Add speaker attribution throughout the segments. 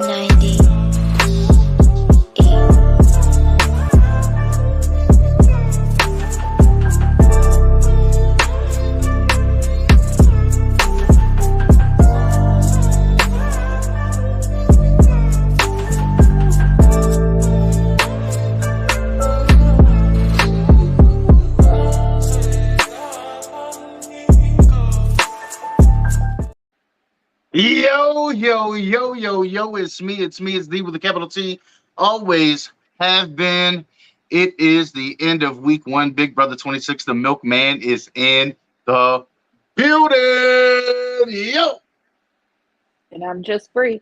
Speaker 1: 90.
Speaker 2: Yo, yo, yo, yo, yo, it's D with a capital T. Always have been. It is the end of week one. Big Brother 26, the milkman is in the building. Yo,
Speaker 3: And I'm just free.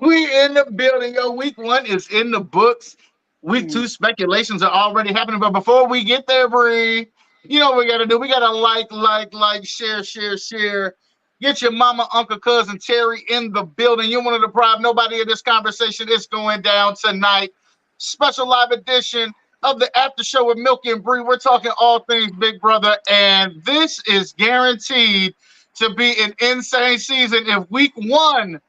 Speaker 2: we in the building. Yo, week one is in the books. Week two speculations are already happening. But before we get there, Bree, you know what we got to do? We got to like, share. Get your mama, uncle, cousin, Terry in the building. You want to deprive nobody of this conversation. It's going down tonight. Special live edition of the after show with Milky and Bree. We're talking all things Big Brother, and this is guaranteed to be an insane season. If week one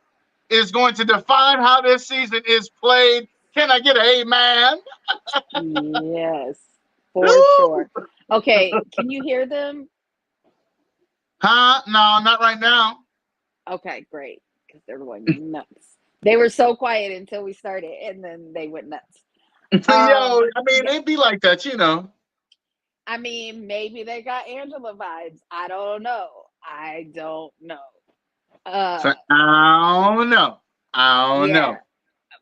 Speaker 2: is going to define how this season is played, can I get an amen?
Speaker 3: Yes, for sure. Okay, can you hear them?
Speaker 2: Huh? No, not right now.
Speaker 3: Okay, great. Because they're going nuts. They were so quiet until we started, and then they went nuts.
Speaker 2: Yo, I mean, it'd be like that, you know.
Speaker 3: I mean, maybe they got Angela vibes. I don't know.
Speaker 2: So, I don't know.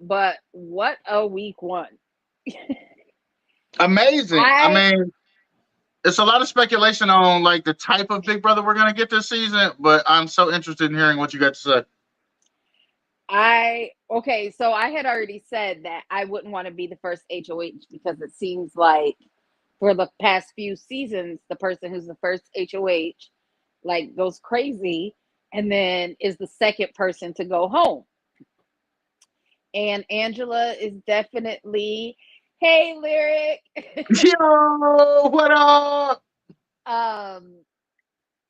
Speaker 3: But what a week one.
Speaker 2: Amazing. I mean, it's a lot of speculation on like the type of Big Brother we're gonna get this season, but I'm so interested in hearing what you got to say.
Speaker 3: Okay, so I had already said that I wouldn't want to be the first HOH because it seems like for the past few seasons, the person who's the first HOH like goes crazy and then is the second person to go home. And Angela is definitely, hey, Lyric.
Speaker 2: Yo, what up?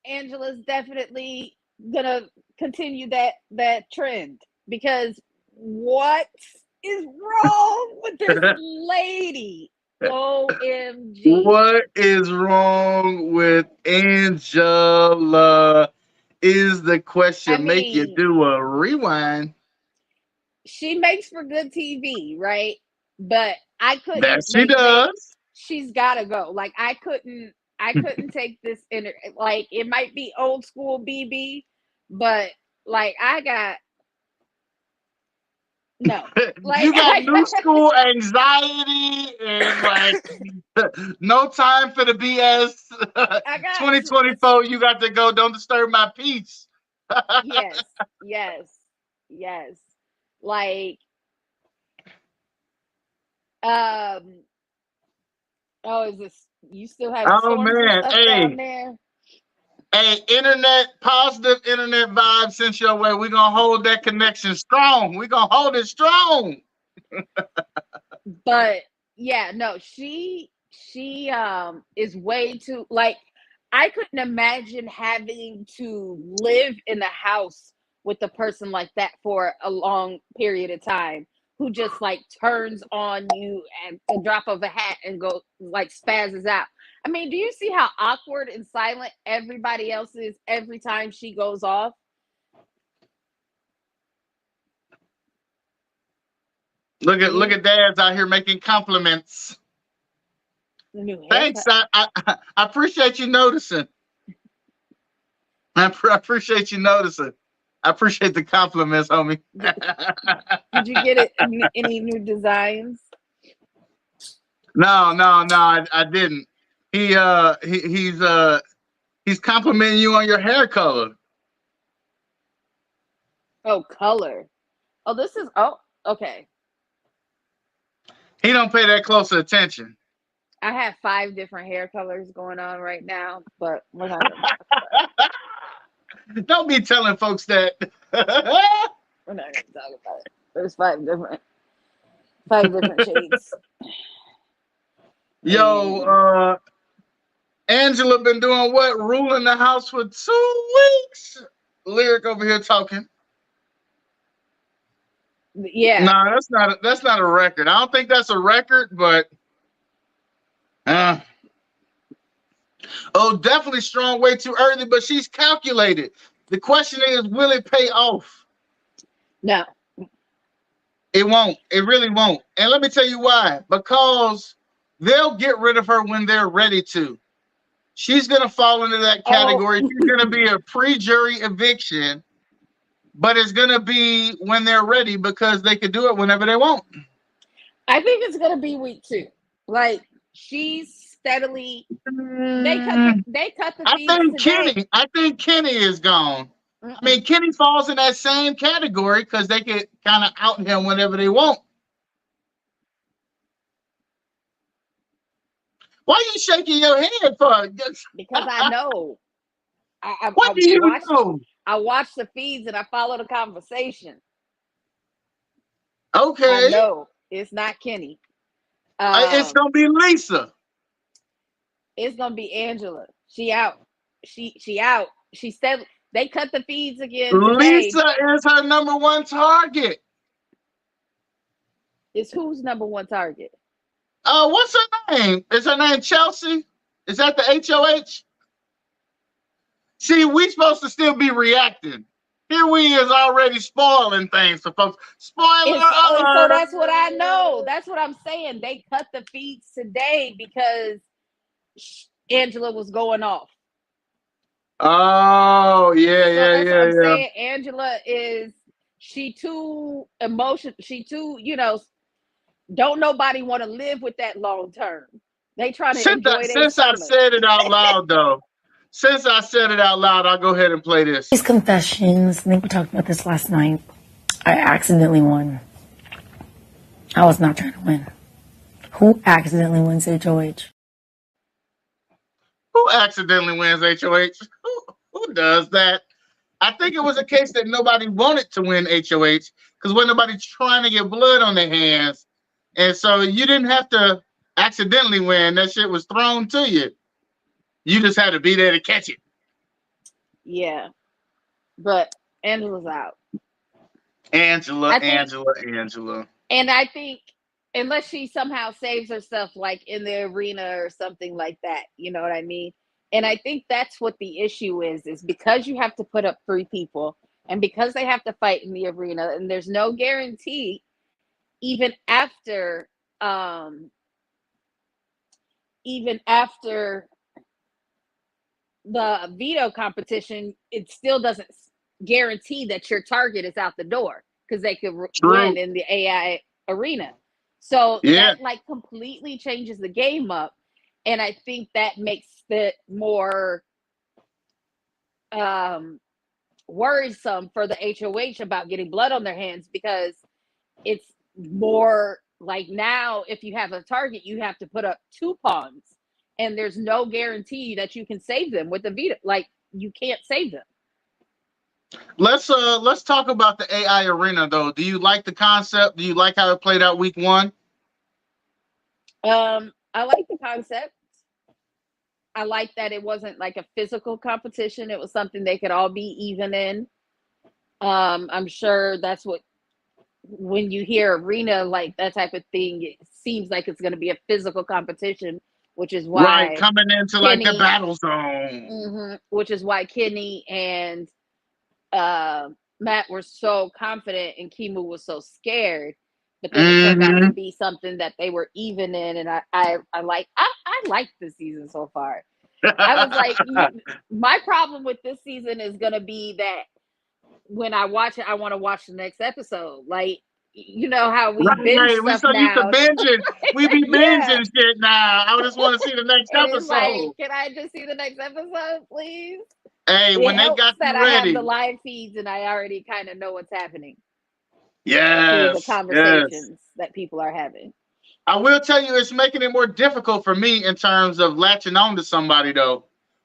Speaker 3: Angela's definitely gonna continue that trend because what is wrong with this lady? OMG.
Speaker 2: What is wrong with Angela? Is the question. Make you do a rewind.
Speaker 3: She makes for good TV, right? But I couldn't.
Speaker 2: That she does.
Speaker 3: She's gotta go. Like I couldn't take this in. Like it might be old school BB, but like I got no. Like
Speaker 2: you got new school anxiety and like no time for the BS. 2024, you got to go. Don't disturb my peace.
Speaker 3: yes. Like, oh, is this you still have?
Speaker 2: Oh man,
Speaker 3: down there?
Speaker 2: Hey, positive internet vibes sent your way. We're gonna hold that connection strong. We're gonna hold it strong.
Speaker 3: But yeah, no, she is way too like I couldn't imagine having to live in a house with a person like that for a long period of time who just like turns on you at the drop of a hat and go like spazzes out. I mean, do you see how awkward and silent everybody else is every time she goes off?
Speaker 2: Look at dads out here making compliments. Thanks. I appreciate you noticing. I appreciate you noticing. I appreciate the compliments, homie.
Speaker 3: Did you get any new designs?
Speaker 2: No, I didn't. He's complimenting you on your hair color.
Speaker 3: Oh, color. Oh, this is okay.
Speaker 2: He don't pay that close attention.
Speaker 3: I have 5 different hair colors going on right now, but we're not gonna
Speaker 2: don't be telling folks that.
Speaker 3: We're not gonna talk about it. There's 5 different shades.
Speaker 2: Yo, Angela been doing what? Ruling the house for 2 weeks. Lyric over here talking.
Speaker 3: Yeah.
Speaker 2: No, that's not a record. I don't think that's a record, but definitely strong way too early, but she's calculated. The question is, will it pay off?
Speaker 3: No.
Speaker 2: It won't. It really won't. And let me tell you why. Because they'll get rid of her when they're ready to. She's going to fall into that category. She's going to be a pre-jury eviction, but it's going to be when they're ready because they could do it whenever they want.
Speaker 3: I think it's going to be week 2. Like, she's steadily. They cut the fees today.
Speaker 2: I think Kenny is gone. I mean, Kenny falls in that same category because they could kind of out him whenever they want. Why are you shaking your head for?
Speaker 3: Because I know.
Speaker 2: What do you know?
Speaker 3: I watch the feeds and I follow the conversation.
Speaker 2: Okay.
Speaker 3: I know it's not Kenny.
Speaker 2: It's gonna be Lisa.
Speaker 3: It's gonna be Angela. She out. She out. She said they cut the feeds again today.
Speaker 2: Lisa is her number one target.
Speaker 3: Is who's number one target?
Speaker 2: What's her name? Is her name Chelsea? Is that the HOH? See, we supposed to still be reacting. Here we is already spoiling things for folks. Spoiler alert!
Speaker 3: So that's what I know. That's what I'm saying. They cut the feeds today because Angela was going off.
Speaker 2: Oh, yeah.
Speaker 3: I'm saying Angela is too emotional. She too, don't nobody want to live with that long term. They try to enjoy their
Speaker 2: Since I said it out loud, though. Since I said it out loud, I'll go ahead and play this.
Speaker 1: These confessions, I think we talked about this last night. I accidentally won. I was not trying to win. Who accidentally wins HOH?
Speaker 2: Who accidentally wins HOH? Who does that? I think it was a case that nobody wanted to win HOH because wasn't nobody trying to get blood on their hands. And so you didn't have to accidentally win. That shit was thrown to you. You just had to be there to catch it.
Speaker 3: Yeah. But Angela's out.
Speaker 2: Angela.
Speaker 3: And I think unless she somehow saves herself like in the arena or something like that, you know what I mean? And I think that's what the issue is because you have to put up 3 people and because they have to fight in the arena and there's no guarantee even after the veto competition, it still doesn't guarantee that your target is out the door because they could win in the AI arena. So that like completely changes the game up. And I think that makes it more worrisome for the HOH about getting blood on their hands because it's more like now if you have a target, you have to put up 2 pawns. And there's no guarantee that you can save them with the veto. Like you can't save them.
Speaker 2: Let's talk about the AI arena though. Do you like the concept? Do you like how it played out week 1?
Speaker 3: I like the concept. I like that it wasn't like a physical competition. It was something they could all be even in. I'm sure that's what when you hear arena like that type of thing, it seems like it's going to be a physical competition. Which is why
Speaker 2: coming into Kenny, like the battle zone.
Speaker 3: Which is why Kenny and Matt were so confident and Kimu was so scared. But then it turned out to be something that they were even in. And I like this season so far. I was like, my problem with this season is gonna be that when I watch it, I want to watch the next episode. Like, you know how we binge stuff
Speaker 2: we so
Speaker 3: now.
Speaker 2: Used to binging. We be binging shit now. I just want to see the next episode.
Speaker 3: Like, can I just see the next episode, please?
Speaker 2: Hey, when they got
Speaker 3: that
Speaker 2: ready.
Speaker 3: I have the live feeds and I already kind of know what's happening.
Speaker 2: Yes.
Speaker 3: Through the conversations that people are having.
Speaker 2: I will tell you, it's making it more difficult for me in terms of latching on to somebody though,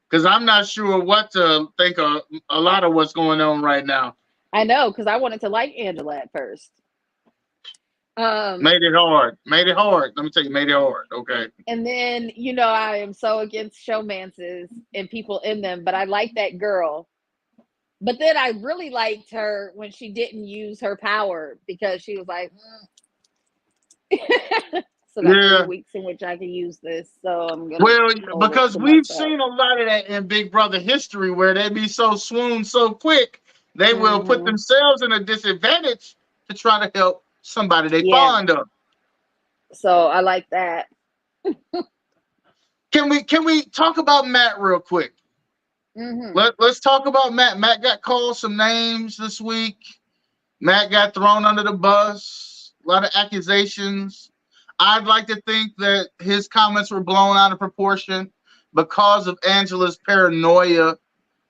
Speaker 2: because I'm not sure what to think of a lot of what's going on right now.
Speaker 3: I know, because I wanted to like Angela at first.
Speaker 2: Made it hard. Let me tell you, made it hard. Okay.
Speaker 3: And then, I am so against showmances and people in them, but I like that girl But then I really liked her when she didn't use her power because she was like, so got 3
Speaker 2: Yeah.
Speaker 3: weeks in which I can use this. So I'm gonna
Speaker 2: Well,
Speaker 3: hold it
Speaker 2: because
Speaker 3: to
Speaker 2: we've
Speaker 3: myself.
Speaker 2: seen a lot of that in Big Brother history where they be so swoon so quick, they will put
Speaker 3: Mhm.
Speaker 2: themselves in a disadvantage to try to help somebody they
Speaker 3: Yeah.
Speaker 2: fond of.
Speaker 3: So I like that.
Speaker 2: Can we talk about Matt real quick?
Speaker 3: Hmm.
Speaker 2: Let's talk about Matt. Matt got called some names this week. Matt got thrown under the bus. A lot of accusations. I'd like to think that his comments were blown out of proportion because of Angela's paranoia,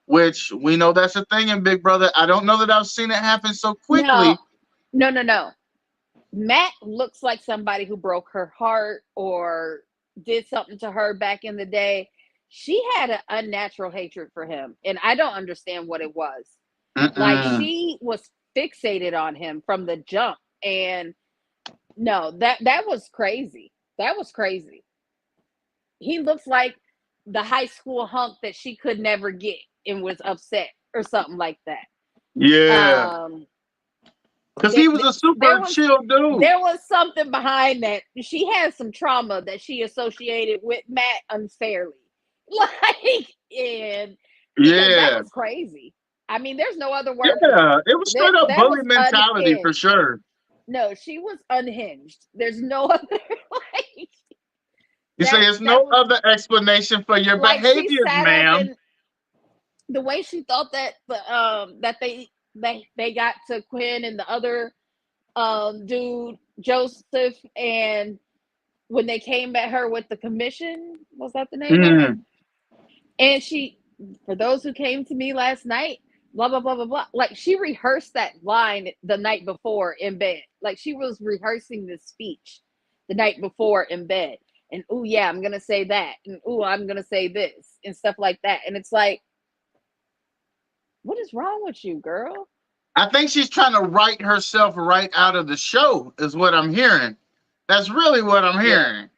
Speaker 2: which we know that's a thing in Big Brother. I don't know that I've seen it happen so quickly.
Speaker 3: No. Matt looks like somebody who broke her heart or did something to her back in the day. She had an unnatural hatred for him, and I don't understand what it was. Like, she was fixated on him from the jump, and no, that was crazy. That was crazy. He looks like the high school hunk that she could never get and was upset or something like that.
Speaker 2: Yeah. Because he was a super chill dude.
Speaker 3: There was something behind that. She had some trauma that she associated with Matt unfairly. Like, and that was crazy. I mean, there's no other word.
Speaker 2: Yeah, it was straight up bully mentality
Speaker 3: unhinged.
Speaker 2: for sure.
Speaker 3: No, she was unhinged. There's no other like.
Speaker 2: You say there's no other explanation for your behaviors, ma'am.
Speaker 3: The way she thought that that they got to Quinn and the other dude Joseph, and when they came at her with the commission, was that the name of it? And she, for those who came to me last night, blah blah blah blah blah. Like, she rehearsed that line the night before in bed. Like, she was rehearsing this speech the night before in bed. And oh yeah, I'm gonna say that, and oh, I'm gonna say this, and stuff like that. And it's like, what is wrong with you, girl?
Speaker 2: I think she's trying to write herself right out of the show, is what I'm hearing. That's really what I'm hearing.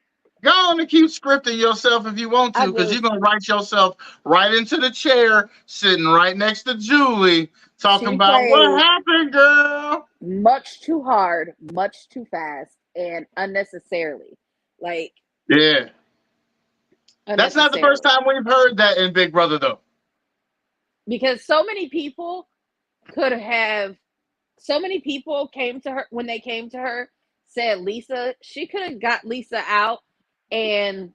Speaker 2: Go on and keep scripting yourself if you want to, because you're gonna write yourself right into the chair, sitting right next to Julie, talking about what happened, girl.
Speaker 3: Much too hard, much too fast, and unnecessarily. Like,
Speaker 2: yeah. That's not the first time we've heard that in Big Brother, though.
Speaker 3: Because so many people came to her when they came to her, said Lisa, she could have got Lisa out, and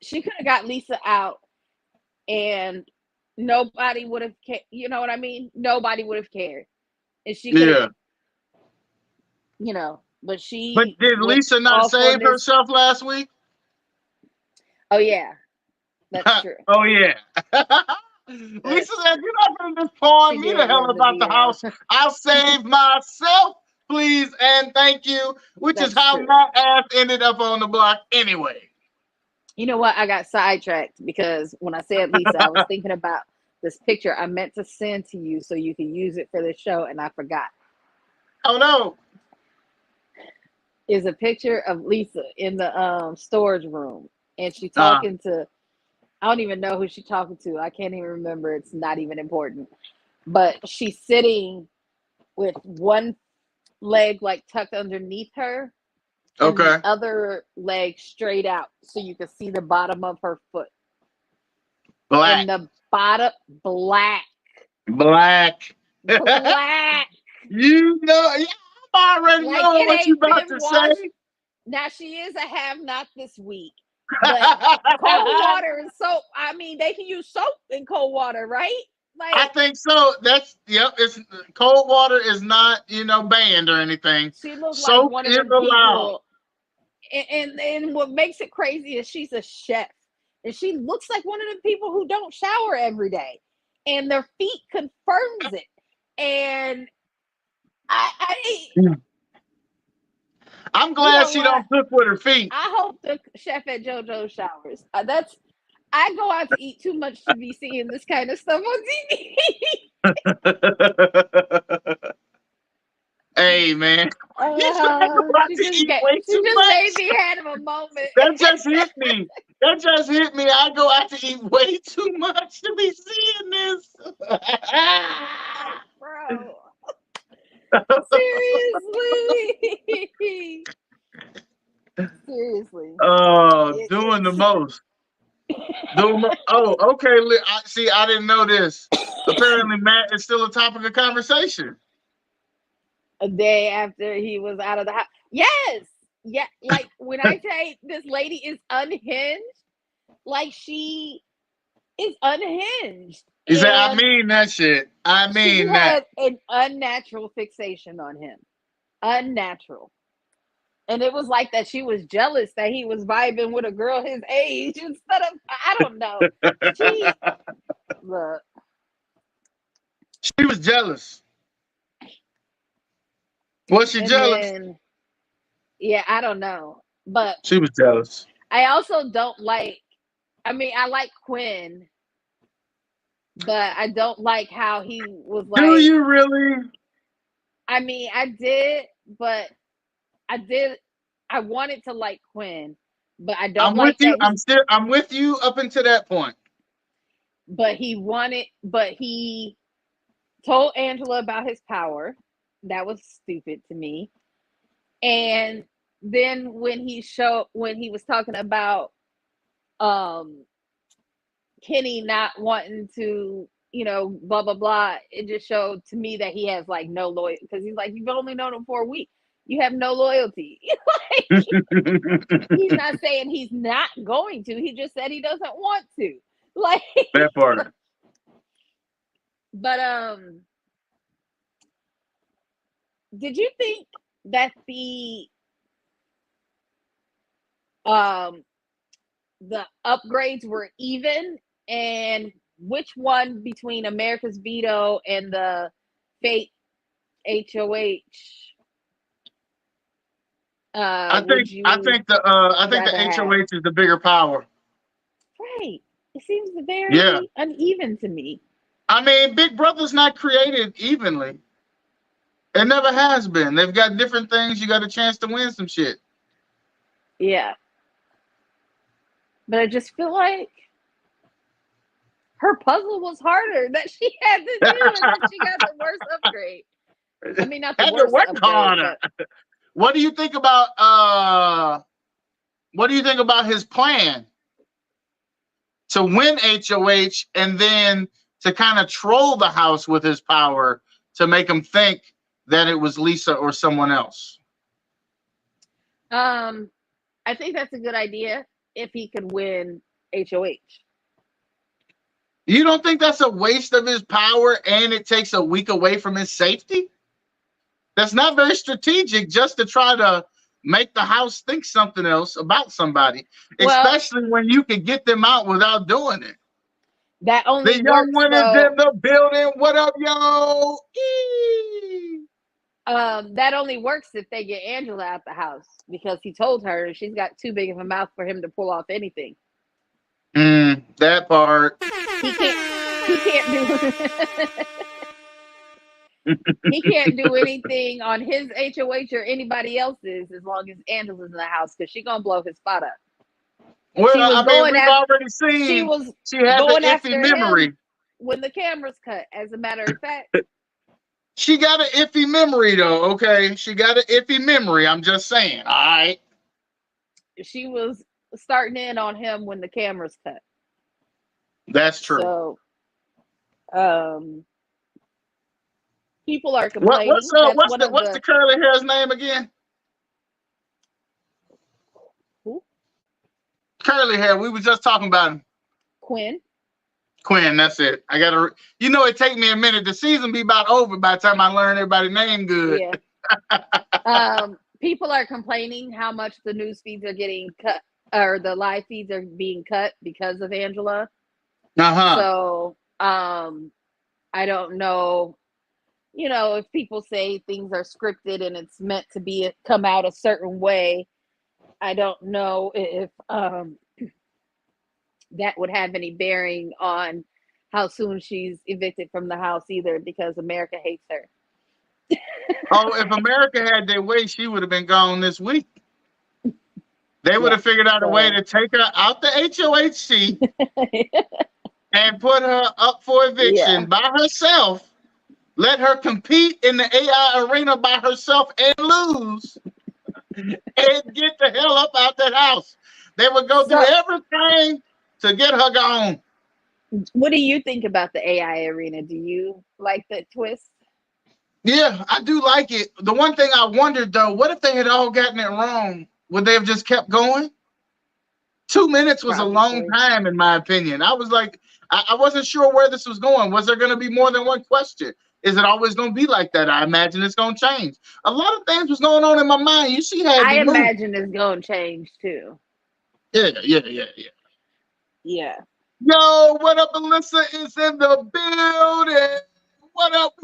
Speaker 3: she could have got Lisa out, and nobody would have you know what I mean? Nobody would have cared. And she could have, but did
Speaker 2: Lisa not save herself last week?
Speaker 3: Oh yeah. That's true.
Speaker 2: Oh yeah. Lisa said, "You're not going to just pawn me the hell about the house. I'll save myself, please and thank you." Which is how my ass ended up on the block anyway.
Speaker 3: You know what? I got sidetracked because when I said Lisa, I was thinking about this picture I meant to send to you so you can use it for the show, and I forgot.
Speaker 2: Oh no.
Speaker 3: Is a picture of Lisa in the storage room, and she's talking to, I don't even know who she's talking to. I can't even remember. It's not even important. But she's sitting with one leg like tucked underneath her, and the other leg straight out, so you can see the bottom of her foot.
Speaker 2: Black.
Speaker 3: And the bottom, black.
Speaker 2: You know, I already know what you about to say.
Speaker 3: Now, she is a have-not this week. But cold water and soap, I mean, they can use soap in cold water, right? Like,
Speaker 2: I think so. It's cold water is not, banned or anything.
Speaker 3: She looks
Speaker 2: soap
Speaker 3: like one of them people. And what makes it crazy is she's a chef. And she looks like one of the people who don't shower every day. And their feet confirms it. And
Speaker 2: I'm glad she don't cook with her feet.
Speaker 3: I hope the chef at JoJo showers. I go out to eat too much to be seeing this kind of stuff on
Speaker 2: TV. Hey, man.
Speaker 3: She just made me have a moment.
Speaker 2: That just hit me. That just hit me. I go out to eat way too much to be seeing this.
Speaker 3: Bro. Seriously. Seriously.
Speaker 2: Oh,
Speaker 3: It,
Speaker 2: doing the
Speaker 3: it's
Speaker 2: most. Oh, okay. See, I didn't know this. Apparently, Matt is still a topic of conversation.
Speaker 3: a day after he was out of the house. Yes. Yeah. Like when I say this lady is unhinged, like she is unhinged.
Speaker 2: He said, "I
Speaker 3: And
Speaker 2: mean that shit. I
Speaker 3: she
Speaker 2: mean that."
Speaker 3: had an unnatural fixation on him. Unnatural. And it was like that she was jealous that he was vibing with a girl his age instead of, I don't know. She, look.
Speaker 2: She was jealous. Was she
Speaker 3: And
Speaker 2: jealous?
Speaker 3: then, yeah, I don't know. But
Speaker 2: She was jealous.
Speaker 3: I also don't like, I mean, I like Quinn, but I don't like how he was
Speaker 2: Do
Speaker 3: like,
Speaker 2: you really?
Speaker 3: I mean, I did, but I wanted to like Quinn, but I don't
Speaker 2: I'm with
Speaker 3: like
Speaker 2: you.
Speaker 3: that he,
Speaker 2: I'm with you up until that point.
Speaker 3: but he told Angela about his power. That was stupid to me. And then when he was talking about Kenny not wanting to, blah blah blah, it just showed to me that he has like no loyalty, because he's like, you've only known him for a week. You have no loyalty. Like, he's not saying he's not going to. He just said he doesn't want to. Like,
Speaker 2: That part.
Speaker 3: but did you think that the upgrades were even, and which one between America's Veto and the Fate HOH
Speaker 2: I
Speaker 3: would
Speaker 2: think I
Speaker 3: you
Speaker 2: think the
Speaker 3: rather have?
Speaker 2: HOH is the bigger power.
Speaker 3: Right. It seems
Speaker 2: Yeah.
Speaker 3: very uneven to me.
Speaker 2: I mean, Big Brother's not created evenly. It never has been. They've got different things. You got a chance to win some shit.
Speaker 3: Yeah. But I just feel like her puzzle was harder that she had to do, and then she got the worst upgrade. I mean, not the
Speaker 2: Had to
Speaker 3: worst
Speaker 2: work
Speaker 3: upgrade,
Speaker 2: harder.
Speaker 3: but
Speaker 2: What do you think about his plan to win HOH and then to kind of troll the house with his power to make them think that it was Lisa or someone else?
Speaker 3: I think that's a good idea if he could win HOH.
Speaker 2: You don't think that's a waste of his power and it takes a week away from his safety? That's not very strategic, just to try to make the house think something else about somebody,
Speaker 3: Well,
Speaker 2: especially when you can get them out without doing it.
Speaker 3: that only
Speaker 2: The young
Speaker 3: works
Speaker 2: one is
Speaker 3: though.
Speaker 2: in the building. What up, yo? Eee.
Speaker 3: That only works if they get Angela out the house, because he told her she's got too big of a mouth for him to pull off anything.
Speaker 2: That part.
Speaker 3: He can't do he can't do anything on his HOH or anybody else's as long as Angela's in the house, because she's gonna blow his spot up.
Speaker 2: Well,
Speaker 3: She was
Speaker 2: I mean,
Speaker 3: going
Speaker 2: we've
Speaker 3: after,
Speaker 2: already
Speaker 3: she
Speaker 2: seen
Speaker 3: was
Speaker 2: she has an
Speaker 3: going
Speaker 2: iffy
Speaker 3: after
Speaker 2: memory.
Speaker 3: him when the cameras cut, as a matter of fact.
Speaker 2: She got an iffy memory, though. Okay, she got an iffy memory. I'm just saying. All right.
Speaker 3: She was starting in on him when the cameras cut.
Speaker 2: That's true.
Speaker 3: So, people are complaining.
Speaker 2: What's the curly hair's name again?
Speaker 3: Who?
Speaker 2: Curly hair. We were just talking about him.
Speaker 3: Quinn.
Speaker 2: Quinn, that's it. I gotta. It take me a minute. The season be about over by the time I learn everybody's name good.
Speaker 3: Yeah. People are complaining how much the news feeds are getting cut, or the live feeds are being cut because of Angela. So, I don't know. If people say things are scripted and it's meant to come out a certain way, I don't know if that would have any bearing on how soon she's evicted from the house either, because America hates her.
Speaker 2: Oh, if America had their way, she would have been gone this week. They would
Speaker 3: Yeah.
Speaker 2: have figured out a way
Speaker 3: So
Speaker 2: to take her out the HOHC and put her up for eviction
Speaker 3: yeah.
Speaker 2: by herself. Let her compete in the AI arena by herself and lose, and get the hell up out that house. They would go through
Speaker 3: So
Speaker 2: everything to get her gone.
Speaker 3: what do you think about the AI arena? Do you like that twist?
Speaker 2: Yeah, I do like it. The one thing I wondered though, what if they had all gotten it wrong? Would they have just kept going? 2 minutes was a long
Speaker 3: Probably.
Speaker 2: time, in my opinion. I was like, I wasn't sure where this was going. Was there going to be more than one question? Is it always going to be like that? I imagine it's going to change. A lot of things was going on in my mind. You see how it
Speaker 3: I
Speaker 2: be moving.
Speaker 3: imagine it's gonna change too.
Speaker 2: Yeah.
Speaker 3: Yeah.
Speaker 2: Yo, what up, Alyssa is in the building. What up,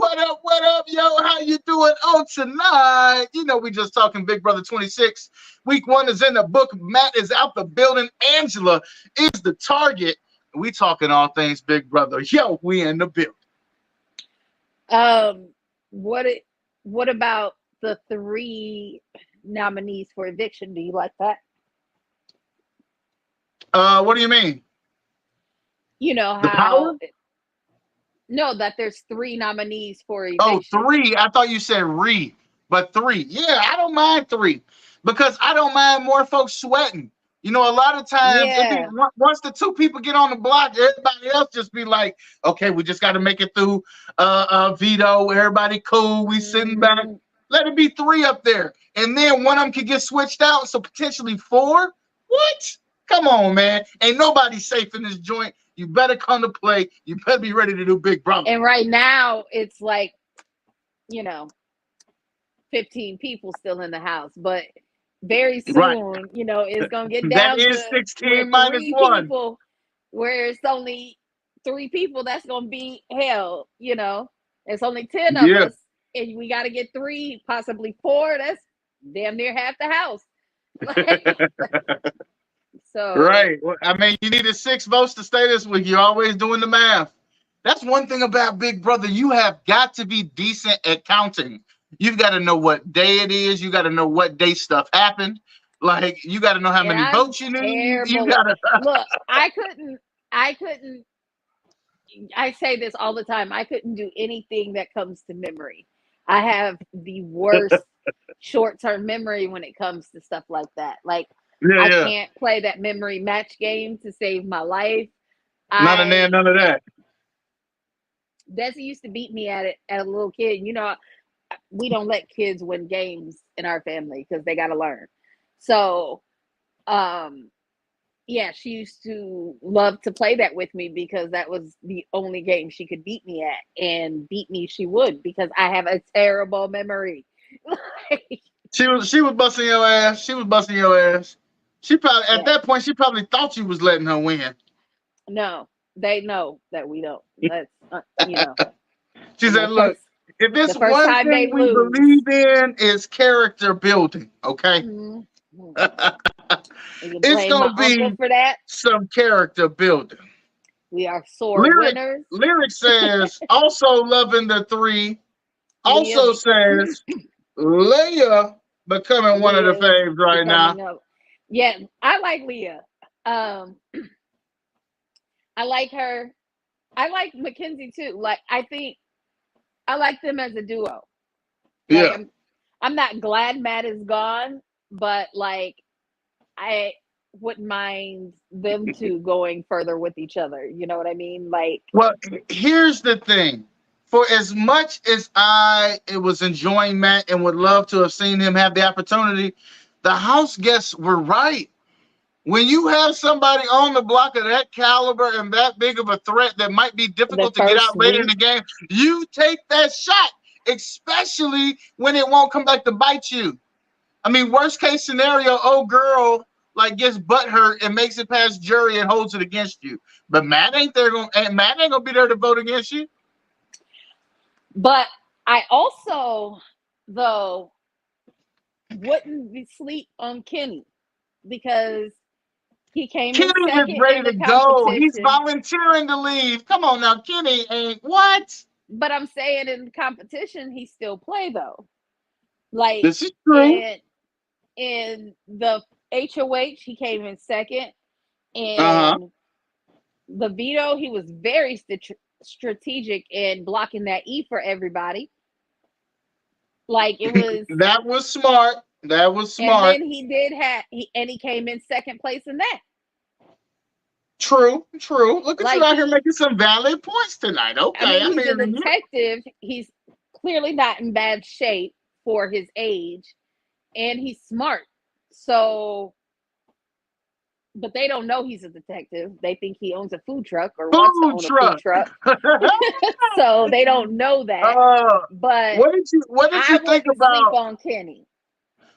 Speaker 2: yo? How you doing on tonight? You know, we just talking Big Brother 26. Week 1 is in the book. Matt is out the building. Angela is the target. We talking all things Big Brother. Yo, we in the building.
Speaker 3: What about the 3 nominees for eviction? Do you like that?
Speaker 2: What do you mean?
Speaker 3: You know
Speaker 2: The power?
Speaker 3: how no, that there's 3 nominees for
Speaker 2: Oh,
Speaker 3: eviction.
Speaker 2: 3. I thought you said but 3. Yeah, I don't mind 3 because I don't mind more folks sweating. You know, a lot of times it be
Speaker 3: Yeah.
Speaker 2: once the 2 people get on the block, everybody else just be like, okay, we just got to make it through veto. Everybody cool. We sitting back.
Speaker 3: Mhm.
Speaker 2: Let it be 3 up there, and then one of them could get switched out, so potentially 4. What? Come on, man. Ain't nobody safe in this joint. You better come to play. You better be ready to do Big Brother.
Speaker 3: And right now it's like, 15 people still in the house, but very
Speaker 2: Right.
Speaker 3: soon, it's gonna get
Speaker 2: That
Speaker 3: down
Speaker 2: is
Speaker 3: to where
Speaker 2: 16 minus 1.
Speaker 3: where it's only 3 people that's gonna be hell. It's only 10 of
Speaker 2: Yeah.
Speaker 3: us, and we got to get 3, possibly 4. That's damn near half the house. So
Speaker 2: Right. Well, I mean, you needed 6 votes to stay this week. You're always doing the math. That's one thing about Big Brother. You have got to be decent at counting. You've got to know what day it is. You got to know what day stuff happened. Like, you got to know how
Speaker 3: and
Speaker 2: many
Speaker 3: I'm
Speaker 2: votes you need. You
Speaker 3: terrible at
Speaker 2: got to.
Speaker 3: look. I couldn't. I say this all the time. I couldn't do anything that comes to memory. I have the worst short-term memory when it comes to stuff like that. Like, I
Speaker 2: Yeah.
Speaker 3: can't play that memory match game to save my life.
Speaker 2: Not a nan, none of that.
Speaker 3: Desi used to beat me at it as a little kid. We don't let kids win games in our family because they got to learn. So, yeah, she used to love to play that with me because that was the only game she could beat me at, and beat me she would because I have a terrible memory.
Speaker 2: She was busting your ass. She was busting your ass. She probably at
Speaker 3: Yeah.
Speaker 2: that point she probably thought you was letting her win.
Speaker 3: No, they know that we don't. That's
Speaker 2: She
Speaker 3: the
Speaker 2: said, "Look,
Speaker 3: first
Speaker 2: if this
Speaker 3: the first
Speaker 2: one
Speaker 3: time they
Speaker 2: thing we
Speaker 3: lose.
Speaker 2: believe in is character building, okay,
Speaker 3: Mhm. You can
Speaker 2: it's
Speaker 3: blame my
Speaker 2: gonna
Speaker 3: uncle
Speaker 2: be
Speaker 3: for that.
Speaker 2: some character building."
Speaker 3: We are sore
Speaker 2: Lyric
Speaker 3: winners.
Speaker 2: lyric says also loving the 3.
Speaker 3: Leah,
Speaker 2: Also says Leia becoming one of the
Speaker 3: Leah is
Speaker 2: faves right now.
Speaker 3: becoming up. Yeah, I like Leah. Um, I like her. I like Mackenzie too. Like, I think I like them as a duo. Like,
Speaker 2: Yeah.
Speaker 3: I'm not glad Matt is gone, but like, I wouldn't mind them two going further with each other. You know what I mean? Like,
Speaker 2: Well, here's the thing. For as much as I was enjoying Matt and would love to have seen him have the opportunity, the house guests were right. When you have somebody on the block of that caliber and that big of a threat that might be
Speaker 3: the
Speaker 2: difficult to get
Speaker 3: first
Speaker 2: out later in the
Speaker 3: week.
Speaker 2: game, you take that shot, especially when it won't come back to bite you. I mean, worst case scenario, oh girl, like gets butt hurt and makes it past jury and holds it against you. But Matt ain't gonna be there to vote against you.
Speaker 3: But I also, though, wouldn't sleep on Kenny because he came in
Speaker 2: Kenny is
Speaker 3: second
Speaker 2: ready
Speaker 3: in
Speaker 2: to
Speaker 3: the
Speaker 2: go. He's
Speaker 3: competition.
Speaker 2: volunteering to leave. Come on now, Kenny ain't what?
Speaker 3: But I'm saying in the competition, he still play though. Like,
Speaker 2: This is true.
Speaker 3: in the HOH, he came in second,
Speaker 2: Uh-huh.
Speaker 3: and the veto, he was very strategic in blocking that E for everybody. Like it was,
Speaker 2: That was smart. That was
Speaker 3: and
Speaker 2: smart.
Speaker 3: then he came in second place in that.
Speaker 2: True. Look at you
Speaker 3: Like
Speaker 2: out here making some valid points tonight. Okay,
Speaker 3: he's a
Speaker 2: hearing you.
Speaker 3: detective. He's clearly not in bad shape for his age, and he's smart. So, but they don't know he's a detective. They think he owns a food truck or wants to
Speaker 2: Food
Speaker 3: own
Speaker 2: truck.
Speaker 3: a food truck. So they don't know that. But
Speaker 2: what did you think
Speaker 3: wouldn't sleep
Speaker 2: about
Speaker 3: on Kenny.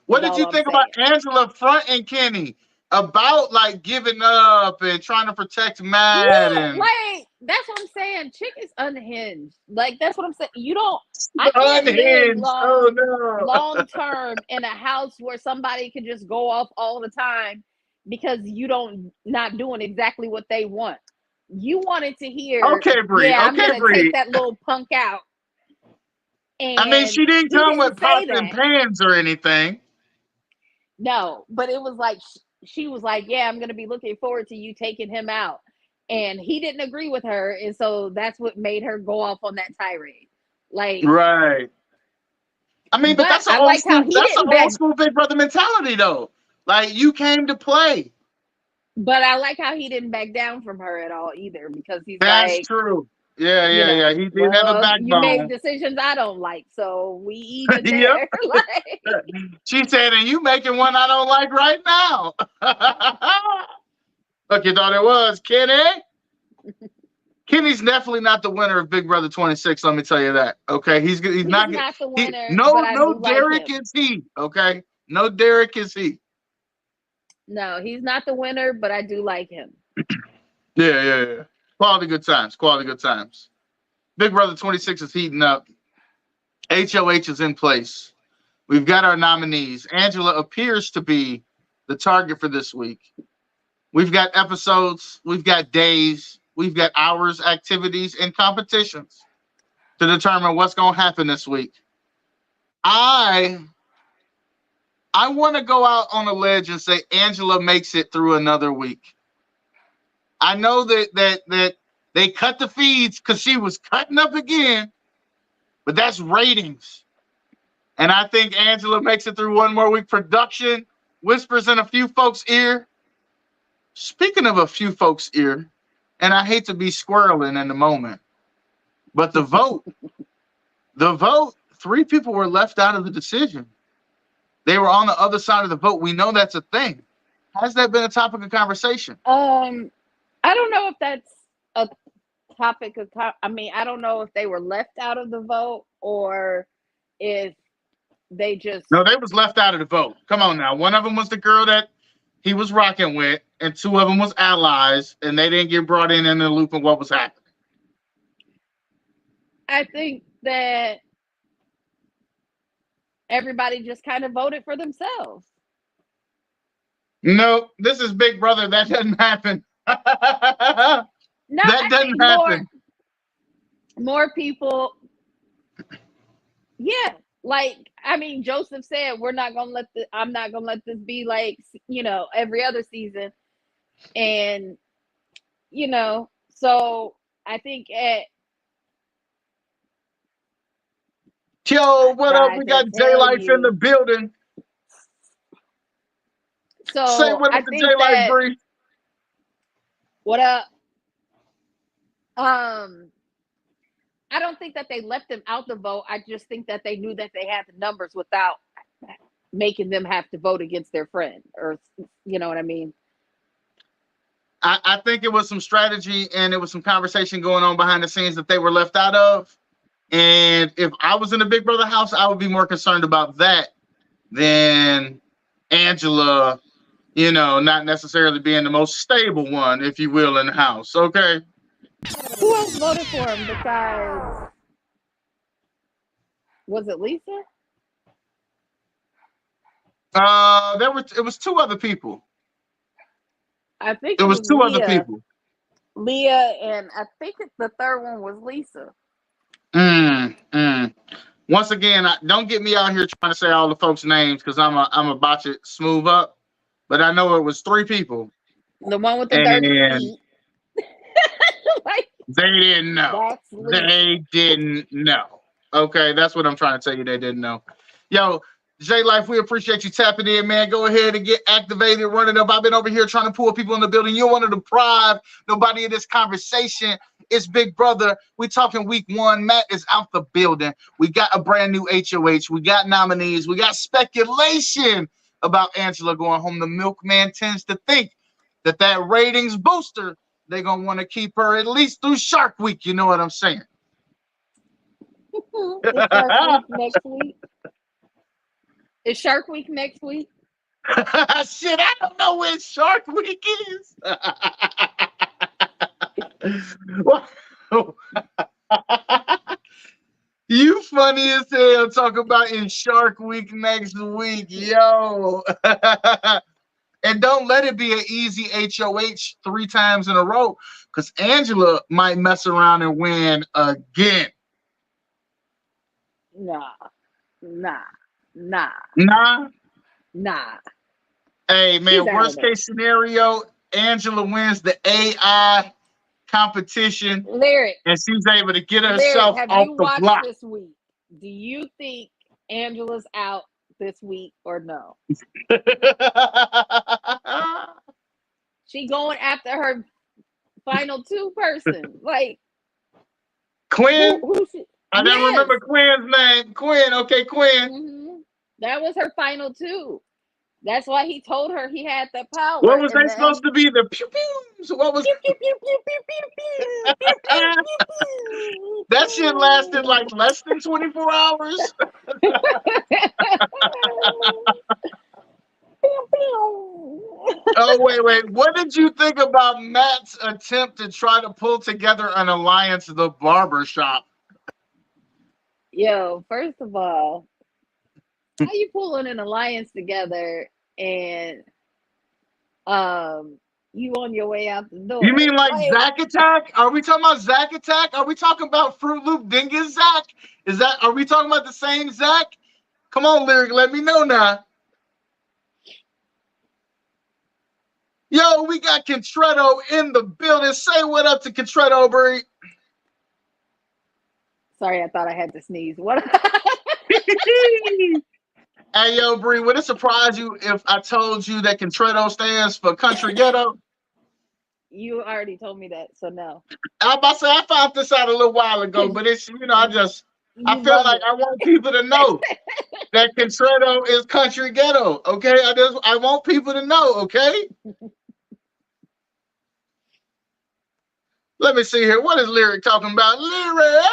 Speaker 2: what
Speaker 3: Is
Speaker 2: did
Speaker 3: all
Speaker 2: you
Speaker 3: I'm
Speaker 2: think about
Speaker 3: saying.
Speaker 2: Angela fronting Kenny about like giving up and trying to protect Matt
Speaker 3: Yeah,
Speaker 2: and
Speaker 3: like that's what I'm saying. Chick is unhinged. Like that's what I'm saying. I can't live
Speaker 2: unhinged? Oh no.
Speaker 3: long term in a house where somebody can just go off all the time because you don't not doing exactly what they want. You wanted to hear,
Speaker 2: Okay, Bree.
Speaker 3: yeah, I'm
Speaker 2: Okay,
Speaker 3: gonna
Speaker 2: Bree.
Speaker 3: take that little punk out.
Speaker 2: I mean,
Speaker 3: And
Speaker 2: she didn't
Speaker 3: he
Speaker 2: come
Speaker 3: didn't
Speaker 2: with
Speaker 3: say
Speaker 2: pots and
Speaker 3: that.
Speaker 2: pans or anything.
Speaker 3: No, but it was like she was like, yeah, I'm gonna be looking forward to you taking him out. And he didn't agree with her, and so that's what made her go off on that tirade. Like,
Speaker 2: Right. I mean, but
Speaker 3: but I liked how he
Speaker 2: that's an
Speaker 3: didn't
Speaker 2: old
Speaker 3: back.
Speaker 2: school Big Brother mentality, though. Like you came to play.
Speaker 3: But I like how he didn't back down from her at all either, because he's
Speaker 2: That's
Speaker 3: like,
Speaker 2: true. Yeah. He did have a
Speaker 3: well, you made
Speaker 2: backbone.
Speaker 3: decisions I don't like, so we even
Speaker 2: Yep.
Speaker 3: there. Like,
Speaker 2: She said, and you making one I don't like right now. Look, you thought it was Kenny? Kenny's definitely not the winner of Big Brother 26. Let me tell you that. Okay, he's not.
Speaker 3: not the
Speaker 2: He,
Speaker 3: winner,
Speaker 2: no,
Speaker 3: but I
Speaker 2: no,
Speaker 3: do like
Speaker 2: Derek
Speaker 3: him.
Speaker 2: is he. Okay, no, Derek is he.
Speaker 3: No, he's not the winner, but I do like him.
Speaker 2: Yeah. Quality good times. Quality good times. Big Brother 26 is heating up. HOH is in place. We've got our nominees. Angela appears to be the target for this week. We've got episodes, we've got days, we've got hours, activities, and competitions to determine what's going to happen this week. I want to go out on a ledge and say Angela makes it through another week. I know that they cut the feeds because she was cutting up again, but that's ratings. And I think Angela makes it through one more week. Production whispers in a few folks' ear. Speaking of a few folks' ear, and I hate to be squirreling in the moment, but the vote, 3 people were left out of the decision. They were on the other side of the vote. We know that's a thing. Has that been a topic of conversation?
Speaker 3: I don't know if that's a topic of. I mean, I don't know if they were left out of the vote or if they just.
Speaker 2: No, they was left out of the vote. Come on now. One of them was the girl that he was rocking with, and 2 of them was allies, and they didn't get brought in the loop of what was happening.
Speaker 3: I think that everybody just kind of voted for themselves.
Speaker 2: No, this is Big Brother. That doesn't happen.
Speaker 3: No,
Speaker 2: that doesn't happen.
Speaker 3: More people. Yeah, like I mean, Joseph said, I'm not gonna let this be like every other season, and so I think
Speaker 2: Yo, what up? We got J Life in the building.
Speaker 3: So
Speaker 2: say what up to J Life, Bree.
Speaker 3: What up? I don't think that they left them out the vote. I just think that they knew that they had the numbers without making them have to vote against their friend, or you know what I mean.
Speaker 2: I think it was some strategy and it was some conversation going on behind the scenes that they were left out of. And if I was in the Big Brother house, I would be more concerned about that than Angela, not necessarily being the most stable one, if you will, in the house. Okay.
Speaker 3: Who else voted for him besides? Was it Lisa?
Speaker 2: It was 2 other people.
Speaker 3: I think
Speaker 2: it was 2
Speaker 3: Leah.
Speaker 2: other people.
Speaker 3: Leah, and I think the third one was Lisa.
Speaker 2: Once again, don't get me out here trying to say all the folks' names because I'm a botch it smooth up. but I know it was 3 people,
Speaker 3: The one with the dirty
Speaker 2: and
Speaker 3: feet. Like,
Speaker 2: they didn't know.
Speaker 3: that's Lisa.
Speaker 2: They didn't know. Okay, that's what I'm trying to tell you. They didn't know. Yo, J Life, we appreciate you tapping in, man. Go ahead and get activated, run it up. I've been over here trying to pull people in the building. You don't want to deprive nobody of this conversation. It's Big Brother. We talking week 1. Matt is out the building. We got a brand new HOH. We got nominees. We got speculation about Angela going home. The milkman tends to think that ratings booster, they're going to want to keep her at least through Shark Week. You know what I'm saying?
Speaker 3: Is Shark Week next week? Is Shark Week next week?
Speaker 2: Shit, I don't know when Shark Week is. You funny as hell talking about in Shark Week next week, yo. And don't let it be an easy HOH 3 times in a row, because Angela might mess around and win again.
Speaker 3: Nah.
Speaker 2: Hey, man,
Speaker 3: She's out
Speaker 2: worst
Speaker 3: of there.
Speaker 2: case scenario, Angela wins the AI competition
Speaker 3: Lyric.
Speaker 2: and she's able to get
Speaker 3: Lyric,
Speaker 2: herself
Speaker 3: have
Speaker 2: off
Speaker 3: you
Speaker 2: the
Speaker 3: watched
Speaker 2: block.
Speaker 3: this week? Do you think Angela's out this week or no? She going after her final 2 person. Like,
Speaker 2: Quinn?
Speaker 3: who she,
Speaker 2: I don't
Speaker 3: yes.
Speaker 2: remember Quinn's name. Quinn, okay, Quinn.
Speaker 3: Mhm. That was her final 2. That's why he told her he had the power.
Speaker 2: What was
Speaker 3: and
Speaker 2: they
Speaker 3: then-
Speaker 2: supposed to be? The pew pews? What was
Speaker 3: Pew, pew, pew, pew, pew, pew, pew, pew, pew, pew,
Speaker 2: that shit lasted like less than 24 hours?
Speaker 3: Pew, pew.
Speaker 2: Oh, wait. What did you think about Matt's attempt to try to pull together an alliance, the barbershop?
Speaker 3: Yo, first of all, how you pulling an alliance together and you on your way out the door?
Speaker 2: You mean like Zack Attack? Are we talking about Zack Attack? Are we talking about Fruit Loop Dingus Zack? Are we talking about the same Zack? Come on, Lyric, let me know now. Yo, we got Contretto in the building. Say what up to Contretto, Bree.
Speaker 3: Sorry, I thought I had to sneeze. What?
Speaker 2: Hey, yo, Bree, would it surprise you if I told you that Contretto stands for Country Ghetto?
Speaker 3: You already told me that, so no.
Speaker 2: I'm about to say, I found this out a little while ago, but it's, I feel
Speaker 3: love
Speaker 2: like
Speaker 3: it.
Speaker 2: I want people to know that Contretto is Country Ghetto, okay? I want people to know, okay? Let me see here. What is Lyric talking about? Lyric!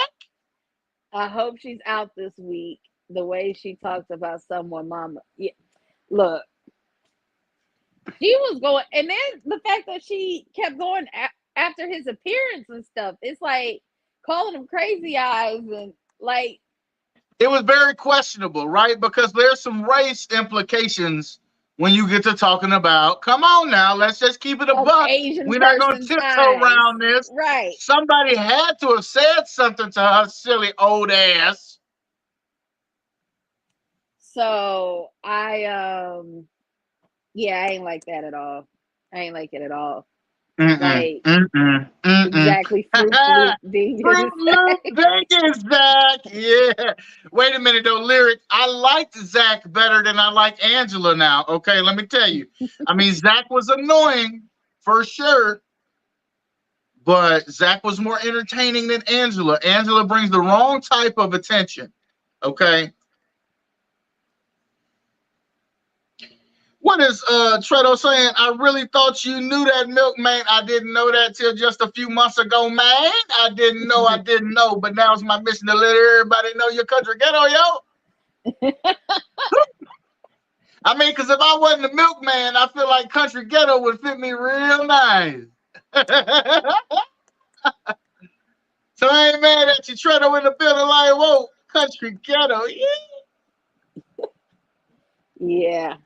Speaker 3: I hope she's out this week. The way she talks about someone, mama. Yeah, look, she was going, and then the fact that she kept going after his appearance and stuff. It's like calling him crazy eyes and like.
Speaker 2: It was very questionable, right? Because there's some race implications when you get to talking about. Come on now, let's just keep it a buck. We're not going to tiptoe around this.
Speaker 3: Right.
Speaker 2: Somebody had to have said something to her silly old ass.
Speaker 3: So I ain't like that at all. I ain't like it at all. Like exactly Fruit Loop Dingus
Speaker 2: Zack. Yeah. Wait a minute though, Lyric. I liked Zack better than I like Angela now. Okay, let me tell you. I mean, Zack was annoying for sure, but Zack was more entertaining than Angela. Angela brings the wrong type of attention. Okay. What is Tretto saying? I really thought you knew that, milkman. I didn't know that till just a few months ago, man. I didn't know. But now it's my mission to let everybody know your Country Ghetto, yo. I mean, because if I wasn't a milkman, I feel like Country Ghetto would fit me real nice. So I ain't mad at you, Tretto, in the building like, whoa, Country Ghetto, yeah.
Speaker 3: Yeah.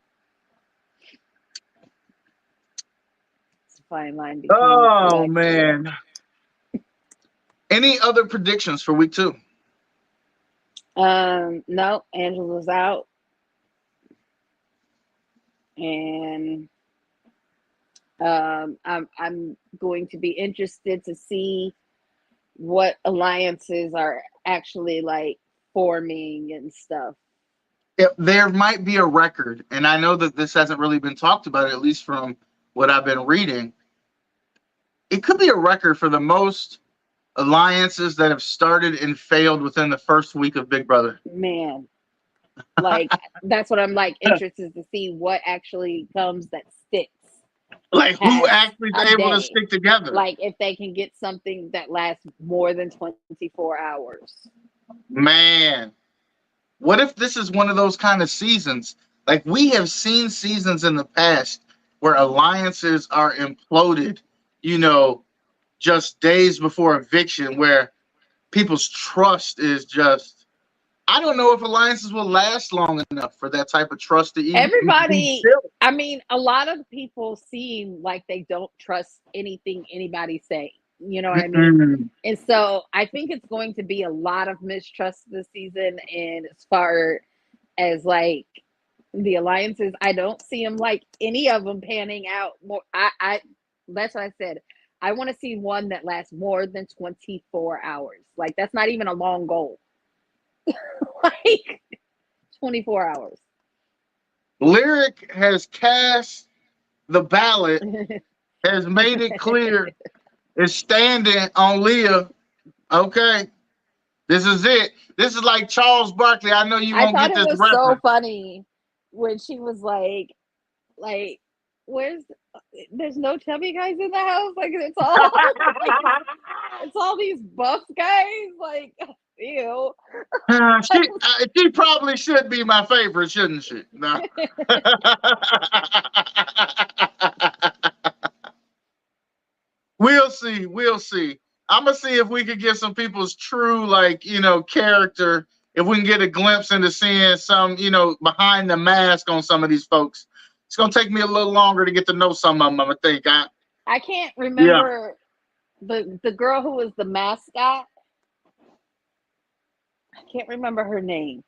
Speaker 3: Fine line between
Speaker 2: oh man. Any other predictions for week 2?
Speaker 3: No, Angela's out. And I'm going to be interested to see what alliances are actually like forming and stuff.
Speaker 2: There might be a record, and I know that this hasn't really been talked about, at least from what I've been reading. It could be a record for the most alliances that have started and failed within the first week of Big Brother.
Speaker 3: Man, like that's what I'm like interested to see what actually comes that sticks
Speaker 2: Like who
Speaker 3: past
Speaker 2: actually is
Speaker 3: a
Speaker 2: able to
Speaker 3: day.
Speaker 2: stick together?
Speaker 3: Like if they can get something that lasts more than 24 hours.
Speaker 2: Man, what if this is one of those kind of seasons? Like we have seen seasons in the past where alliances are imploded, you know, just days before eviction, where people's trust is just. I don't know if alliances will last long enough for that type of trust to even be
Speaker 3: Everybody,
Speaker 2: built.
Speaker 3: I mean, a lot of people seem like they don't trust anything anybody say. You know what I mean?
Speaker 2: Mm-mm.
Speaker 3: And so I think it's going to be a lot of mistrust this season. And as far as like the alliances, I don't see them like any of them panning out more. I that's what I said. I want to see one that lasts more than 24 hours. Like that's not even a long goal. Like 24 hours.
Speaker 2: Lyric has cast the ballot, has made it clear, is standing on Leah. Okay, this is it. This is like Charles Barkley. I know you
Speaker 3: I
Speaker 2: won't
Speaker 3: thought
Speaker 2: get
Speaker 3: it
Speaker 2: this
Speaker 3: was so
Speaker 2: reference.
Speaker 3: funny when she was like, where's there's no chubby guys in the house? Like it's all it's all these buff guys. Like, ew.
Speaker 2: She probably should be my favorite, shouldn't she? No. We'll see. We'll see. I'm gonna see if we can get some people's true, like, character. If we can get a glimpse into seeing some, behind the mask on some of these folks. It's gonna take me a little longer to get to know some of them. I think.
Speaker 3: I can't
Speaker 2: Yeah.
Speaker 3: remember the girl who was the mascot. I can't remember her name,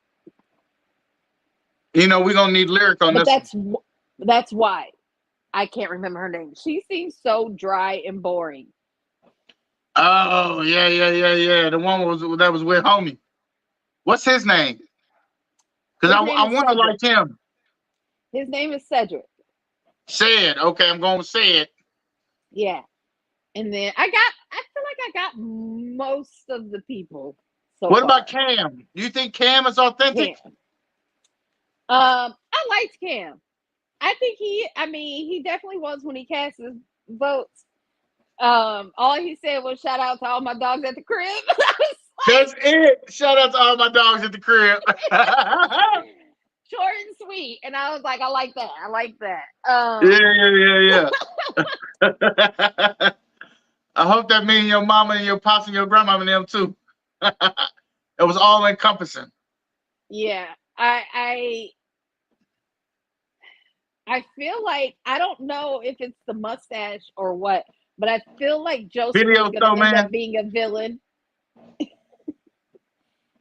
Speaker 2: We're gonna need Lyric on
Speaker 3: but
Speaker 2: this one.
Speaker 3: that's why I can't remember her name. She seems so dry and boring.
Speaker 2: Oh yeah. The one that was with homie. What's his name? Because
Speaker 3: His
Speaker 2: I
Speaker 3: name is
Speaker 2: want to
Speaker 3: Cedric.
Speaker 2: like him.
Speaker 3: His name is Cedric.
Speaker 2: Said, okay, I'm going to say it.
Speaker 3: Yeah. And then I feel like I got most of the people so
Speaker 2: What
Speaker 3: far.
Speaker 2: about Cam? Do you think Cam is authentic?
Speaker 3: Cam. I liked Cam. I think he definitely was when he cast his votes. All he said was shout out to all my dogs at the crib.
Speaker 2: That's it. Shout out to all my dogs at the crib.
Speaker 3: Short and sweet. And I was like, I like that. I like that.
Speaker 2: Yeah. I hope that means your mama and your pops and your grandmama and them too. It was all encompassing.
Speaker 3: Yeah. I feel like I don't know if it's the mustache or what, but I feel like Joseph
Speaker 2: Video
Speaker 3: is going
Speaker 2: show,
Speaker 3: to end
Speaker 2: man.
Speaker 3: up being a villain.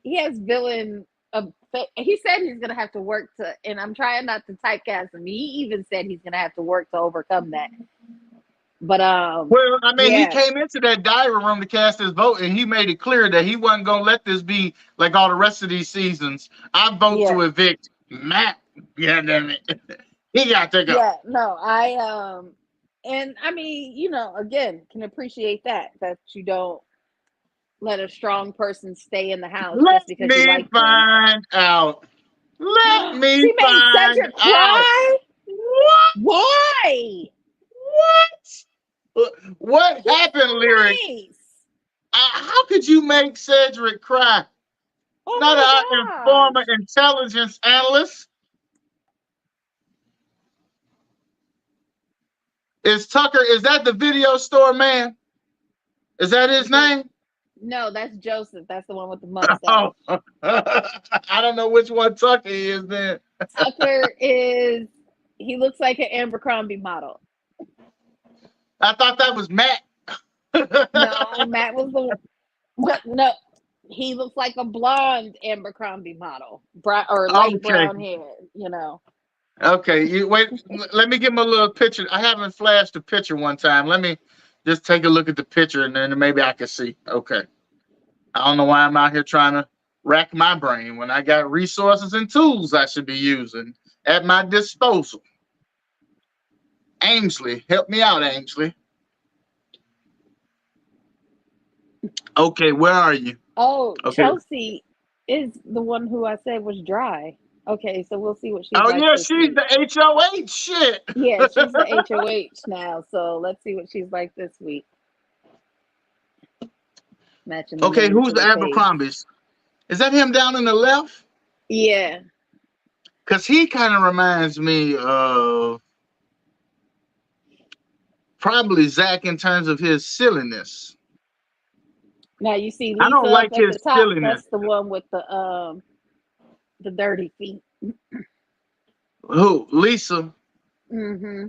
Speaker 3: He has villain. He said he's going to have to work to, and I'm trying not to typecast him. He even said he's going to have to work to overcome that. But
Speaker 2: well, I mean,
Speaker 3: yeah.
Speaker 2: He came into that diary room to cast his vote, and he made it clear that he wasn't gonna let this be like all the rest of these seasons. I vote to evict Matt. Yeah, damn it, he got to go.
Speaker 3: Yeah, no, and I mean, again, can appreciate that you don't let a strong person stay in the house
Speaker 2: Let
Speaker 3: just because you like them.
Speaker 2: find out. Let me
Speaker 3: She made
Speaker 2: find
Speaker 3: Cedric
Speaker 2: out.
Speaker 3: cry.
Speaker 2: What?
Speaker 3: Why?
Speaker 2: What happened, Lyric?
Speaker 3: Nice.
Speaker 2: How could you make Cedric cry?
Speaker 3: Oh
Speaker 2: Not
Speaker 3: my
Speaker 2: an
Speaker 3: gosh.
Speaker 2: informer, intelligence analyst. Is that the video store man? Is that his name?
Speaker 3: No, that's Joseph. That's the one with the mustache.
Speaker 2: Oh, I don't know which one Tucker is then.
Speaker 3: Tucker he looks like an Abercrombie model.
Speaker 2: I thought that was Matt.
Speaker 3: No, Matt was no. He looks like a blonde Abercrombie model, or light brown hair.
Speaker 2: Okay, you wait. Let me give him a little picture. I haven't flashed the picture one time. Let me just take a look at the picture, and then maybe I can see. Okay. I don't know why I'm out here trying to rack my brain when I got resources and tools I should be using at my disposal. Ainsley, help me out, Ainsley. Okay, where are you?
Speaker 3: Oh,
Speaker 2: Okay.
Speaker 3: Chelsea is the one who I said was dry. Okay, so we'll see what she's
Speaker 2: Oh
Speaker 3: like
Speaker 2: yeah,
Speaker 3: this
Speaker 2: she's
Speaker 3: week.
Speaker 2: the HOH shit.
Speaker 3: Yeah, she's the HOH now. So let's see what she's like this week. Matching the
Speaker 2: Okay,
Speaker 3: name
Speaker 2: who's
Speaker 3: to
Speaker 2: the
Speaker 3: the face.
Speaker 2: Abercrombies? Is that him down in the left?
Speaker 3: Yeah.
Speaker 2: Because he kind of reminds me of probably Zach in terms of his silliness.
Speaker 3: Now you see
Speaker 2: I
Speaker 3: Lisa
Speaker 2: don't
Speaker 3: up
Speaker 2: like
Speaker 3: at
Speaker 2: his
Speaker 3: the top.
Speaker 2: silliness.
Speaker 3: That's the one with the dirty feet.
Speaker 2: Who? Lisa.
Speaker 3: Mm-hmm.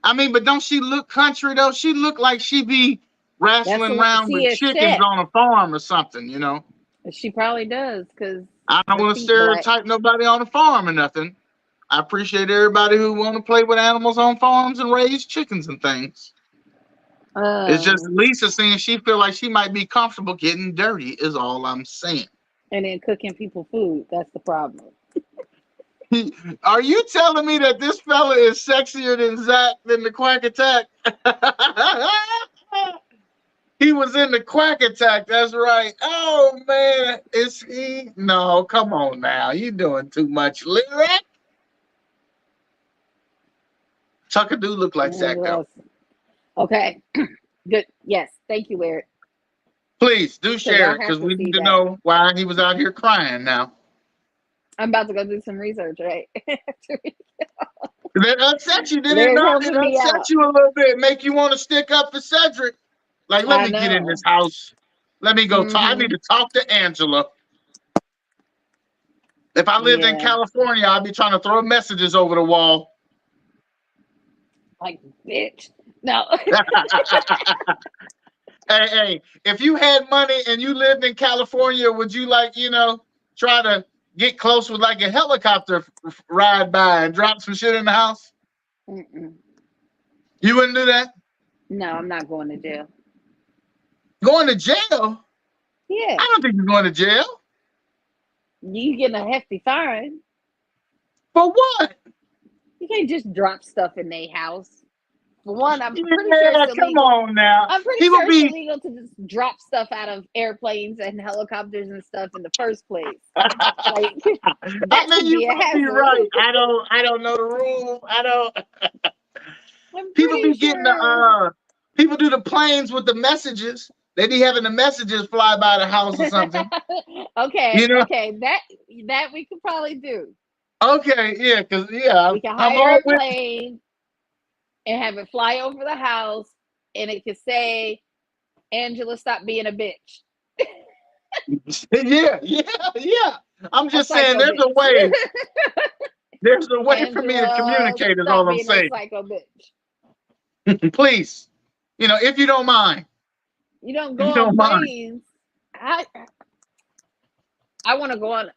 Speaker 2: I mean, but don't she look country though? She look like she be
Speaker 3: That's the
Speaker 2: wrestling
Speaker 3: one.
Speaker 2: around
Speaker 3: She
Speaker 2: with
Speaker 3: is
Speaker 2: chickens
Speaker 3: chef.
Speaker 2: on a farm or something, you know.
Speaker 3: She probably does because
Speaker 2: I don't
Speaker 3: her
Speaker 2: want to
Speaker 3: feet black.
Speaker 2: stereotype nobody on a farm or nothing. I appreciate everybody who want to play with animals on farms and raise chickens and things. It's just
Speaker 3: Um,
Speaker 2: Lisa saying she feel like she might be comfortable getting dirty is all I'm saying.
Speaker 3: and then cooking people food. That's the problem.
Speaker 2: Are you telling me that this fella is sexier than Zach than the Quack Attack? He was in the Quack Attack. That's right. Oh man, is he? No, come on now. You doing too much, lyric. Tucker do look like Zach though.
Speaker 3: Okay. Good. Yes. Thank you, Eric.
Speaker 2: Please do
Speaker 3: Because
Speaker 2: share
Speaker 3: I
Speaker 2: it
Speaker 3: have
Speaker 2: because
Speaker 3: to
Speaker 2: we
Speaker 3: see
Speaker 2: need to
Speaker 3: that.
Speaker 2: know why he was out here crying now.
Speaker 3: I'm about to go do some research, right?
Speaker 2: That upset you, did it
Speaker 3: Lyric
Speaker 2: not? It
Speaker 3: helping me
Speaker 2: upset
Speaker 3: out.
Speaker 2: you a little bit, make you want to stick up for Cedric. Like, let
Speaker 3: I
Speaker 2: me get in
Speaker 3: know.
Speaker 2: this house. Let me go talk. I
Speaker 3: Mm-hmm.
Speaker 2: need to talk to Angela. If I lived in
Speaker 3: Yeah.
Speaker 2: California, I'd be trying to throw messages over the wall.
Speaker 3: Like, bitch. No.
Speaker 2: Hey, if you had money and you lived in California, would you try to get close with like a helicopter ride by and drop some shit in the house?
Speaker 3: Mm-mm.
Speaker 2: You wouldn't do that?
Speaker 3: No, I'm not going to jail.
Speaker 2: Going to jail?
Speaker 3: Yeah.
Speaker 2: I don't think you're going to jail.
Speaker 3: You getting a hefty fine.
Speaker 2: For what?
Speaker 3: You can't just drop stuff in their house. For one, I'm pretty sure
Speaker 2: Yeah,
Speaker 3: it's
Speaker 2: come
Speaker 3: illegal.
Speaker 2: on now.
Speaker 3: I'm pretty
Speaker 2: People
Speaker 3: sure it's
Speaker 2: be
Speaker 3: illegal to just drop stuff out of airplanes and helicopters and stuff in the first place. Like
Speaker 2: I
Speaker 3: that
Speaker 2: mean,
Speaker 3: should
Speaker 2: you
Speaker 3: be a
Speaker 2: might be
Speaker 3: hazard.
Speaker 2: right. I don't know the rules. I don't.
Speaker 3: I'm
Speaker 2: People
Speaker 3: pretty
Speaker 2: be getting
Speaker 3: sure.
Speaker 2: people do the planes with the messages. They be having the messages fly by the house or something.
Speaker 3: Okay,
Speaker 2: You know?
Speaker 3: okay, that we could probably do.
Speaker 2: Okay, yeah, because yeah,
Speaker 3: We can
Speaker 2: I'm
Speaker 3: hire
Speaker 2: all
Speaker 3: a
Speaker 2: with.
Speaker 3: plane and have it fly over the house, and it could say, "Angela, stop being a bitch."
Speaker 2: Yeah. I'm
Speaker 3: A
Speaker 2: just saying,
Speaker 3: psycho
Speaker 2: there's a
Speaker 3: bitch.
Speaker 2: way. There's a way for me to
Speaker 3: Angela,
Speaker 2: communicate. Is
Speaker 3: stop
Speaker 2: all I'm
Speaker 3: being a
Speaker 2: saying.
Speaker 3: psycho bitch.
Speaker 2: Please, if you don't mind,
Speaker 3: You don't
Speaker 2: if
Speaker 3: go
Speaker 2: you
Speaker 3: on
Speaker 2: don't mind.
Speaker 3: planes. I want to go on.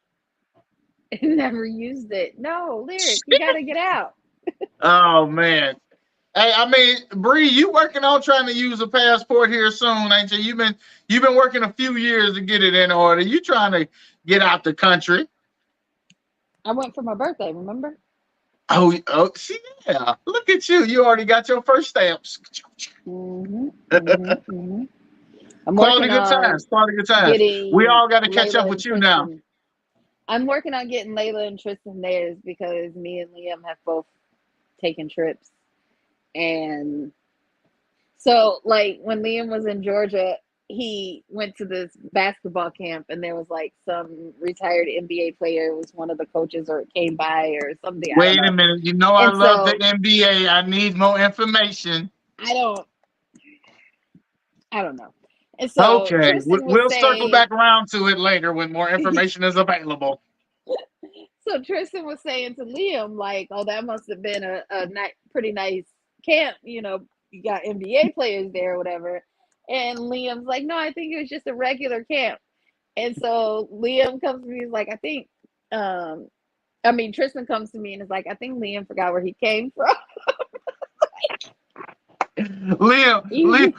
Speaker 3: Never used it. No, lyric. You got to get out.
Speaker 2: Oh man. Hey, I mean, Bree, you working on trying to use a passport here soon, ain't you? You've been working a few years to get it in order. You trying to get out the country.
Speaker 3: I went for my birthday. Remember?
Speaker 2: See, yeah. Look at you. You already got your first stamps.
Speaker 3: Mm-hmm. Mm-hmm. Mm-hmm. I'm
Speaker 2: Quality
Speaker 3: working
Speaker 2: good
Speaker 3: on
Speaker 2: times. Quality good times. We
Speaker 3: getting
Speaker 2: all got to catch up
Speaker 3: Layla and
Speaker 2: with you now.
Speaker 3: Tristan. I'm working on getting Layla and Tristan theirs because me and Liam have both taken trips. And so, like, when Liam was in Georgia, he went to this basketball camp, and there was like some retired NBA player was one of the coaches, or it came by, or something. I don't
Speaker 2: Wait a
Speaker 3: know.
Speaker 2: minute. You know I
Speaker 3: And
Speaker 2: love the
Speaker 3: so,
Speaker 2: NBA. I need more information.
Speaker 3: I don't, I don't know. And so
Speaker 2: Okay.
Speaker 3: Tristan was
Speaker 2: We'll circle
Speaker 3: saying,
Speaker 2: back around to it later when more information is available.
Speaker 3: so Tristan was saying to Liam, like, "Oh, that must have been a pretty nice camp. You got NBA players there, or whatever." And Liam's like, "No, I think it was just a regular camp." And so Liam comes to me, he's like, "I think I mean, Tristan comes to me and is like, I think Liam forgot where he came from.
Speaker 2: Liam,
Speaker 3: He,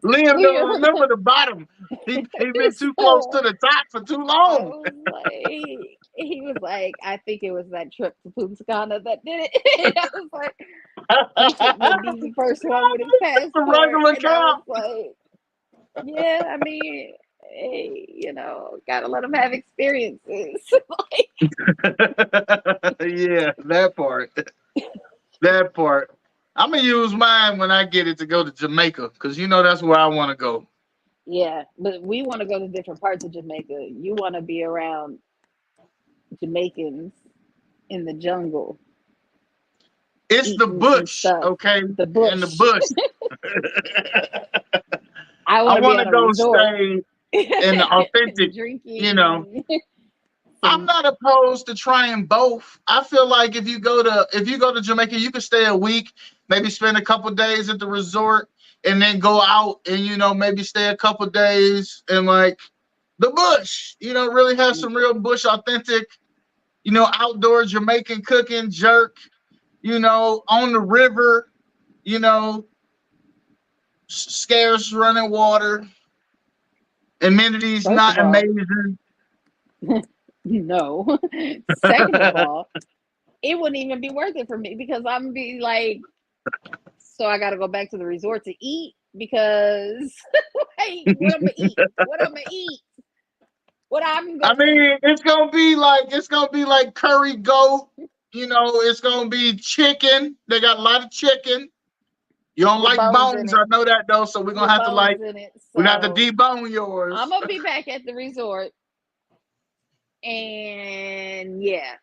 Speaker 2: Liam don't
Speaker 3: Liam,
Speaker 2: remember the bottom. He been too close to
Speaker 3: so
Speaker 2: the top for too
Speaker 3: I
Speaker 2: long.
Speaker 3: was like, he was like, I think it was that trip to Punta Cana that did it. And I was like, he shouldn't be the first one with his
Speaker 2: It's a
Speaker 3: passport.
Speaker 2: regular
Speaker 3: And I was
Speaker 2: count.
Speaker 3: like, yeah, I mean, hey, gotta let him have experiences.
Speaker 2: Yeah, that part. That part. I'm gonna use mine when I get it to go to Jamaica, because that's where I want to go.
Speaker 3: Yeah, but we want to go to different parts of Jamaica. You want to be around Jamaicans in the jungle
Speaker 2: It's the
Speaker 3: eating some
Speaker 2: bush,
Speaker 3: stuff.
Speaker 2: okay?
Speaker 3: The
Speaker 2: In the
Speaker 3: bush.
Speaker 2: bush.
Speaker 3: I
Speaker 2: I
Speaker 3: want to be
Speaker 2: want to
Speaker 3: at a
Speaker 2: go
Speaker 3: resort
Speaker 2: stay in the authentic, you know.
Speaker 3: drinking
Speaker 2: I'm
Speaker 3: some.
Speaker 2: not opposed to trying both. I feel like if you go to Jamaica, you can stay a week, maybe spend a couple days at the resort, and then go out and maybe stay a couple days in like the bush. Really have some real bush authentic, outdoor Jamaican cooking, jerk. On the river. You know, scarce running water, amenities
Speaker 3: First of
Speaker 2: not
Speaker 3: all,
Speaker 2: amazing.
Speaker 3: no. Second of all, it wouldn't even be worth it for me because I'm gonna be like, so I got to go back to the resort to eat because hey, what I'm gonna eat? What I'm gonna eat? What I'm
Speaker 2: I
Speaker 3: gonna eat?
Speaker 2: mean, it's gonna be like curry goat. It's gonna be chicken. They got a lot of chicken. You don't
Speaker 3: With
Speaker 2: like
Speaker 3: bones in
Speaker 2: bones,
Speaker 3: it.
Speaker 2: I know that though. So
Speaker 3: With bones in it.
Speaker 2: we're gonna have to
Speaker 3: So
Speaker 2: debone
Speaker 3: I'm
Speaker 2: yours.
Speaker 3: gonna be back at the resort, and yeah,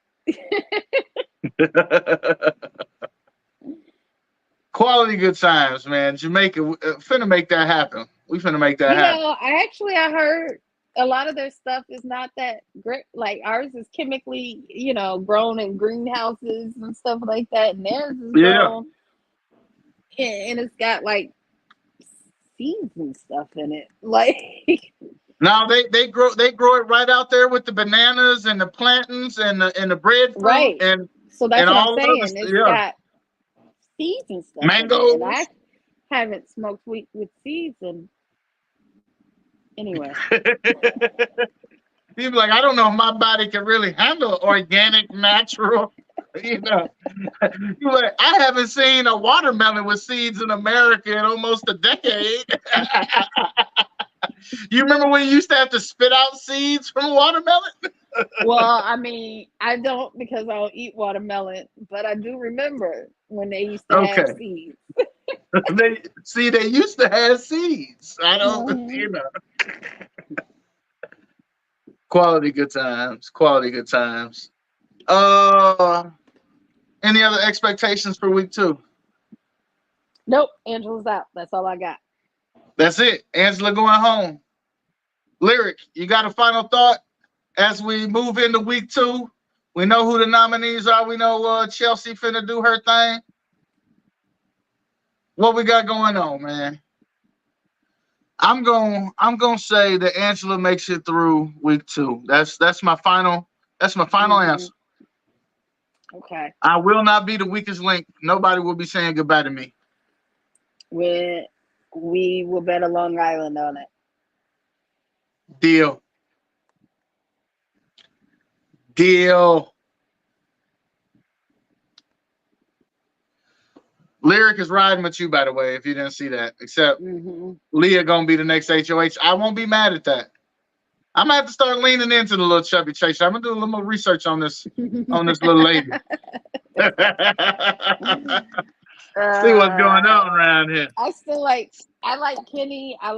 Speaker 2: Quality good times, man. Jamaica, finna make that happen. We finna make that happen.
Speaker 3: I heard a lot of their stuff is not that great. Like ours is chemically, grown in greenhouses and stuff like that, and theirs is
Speaker 2: Yeah.
Speaker 3: grown and it's got like seeds and stuff in it. Like
Speaker 2: Now they grow it right out there with the bananas and the plantains and the breadfruit
Speaker 3: right.
Speaker 2: and
Speaker 3: So that's
Speaker 2: and
Speaker 3: what I'm
Speaker 2: all of
Speaker 3: saying.
Speaker 2: this.
Speaker 3: It's
Speaker 2: Yeah,
Speaker 3: got seeds and stuff in it, and I
Speaker 2: mangoes.
Speaker 3: haven't smoked weed with seeds. And anyway,
Speaker 2: People like, I don't know if my body can really handle organic, natural. You know, you like, I haven't seen a watermelon with seeds in America in almost a decade. You remember when you used to have to spit out seeds from a watermelon?
Speaker 3: well, I mean, I don't because I don't eat watermelon, but I do remember when they used to have
Speaker 2: Okay,
Speaker 3: seeds.
Speaker 2: they used to have seeds. I don't,
Speaker 3: Mhm.
Speaker 2: quality good times, quality good times. Uh, any other expectations for week 2?
Speaker 3: Nope, Angela's out. That's all I got.
Speaker 2: That's it. Angela going home. Lyric, you got a final thought as we move into week 2? We know who the nominees are. We know Chelsea finna do her thing. What we got going on, man? I'm gonna say that Angela makes it through week 2. That's my final
Speaker 3: Hmm.
Speaker 2: answer.
Speaker 3: Okay.
Speaker 2: I will not be the weakest link. Nobody will be saying goodbye to me.
Speaker 3: We will bet a Long Island on it.
Speaker 2: Deal. Deal. Lyric is riding with you, by the way, if you didn't see that. Except
Speaker 3: Hmm.
Speaker 2: Leah gonna be the next HOH. I won't be mad at that. I'm gonna have to start leaning into the little chubby chaser. I'm gonna do a little more research on this little lady. See what's going on
Speaker 3: uh,
Speaker 2: around here.
Speaker 3: I like Kenny. I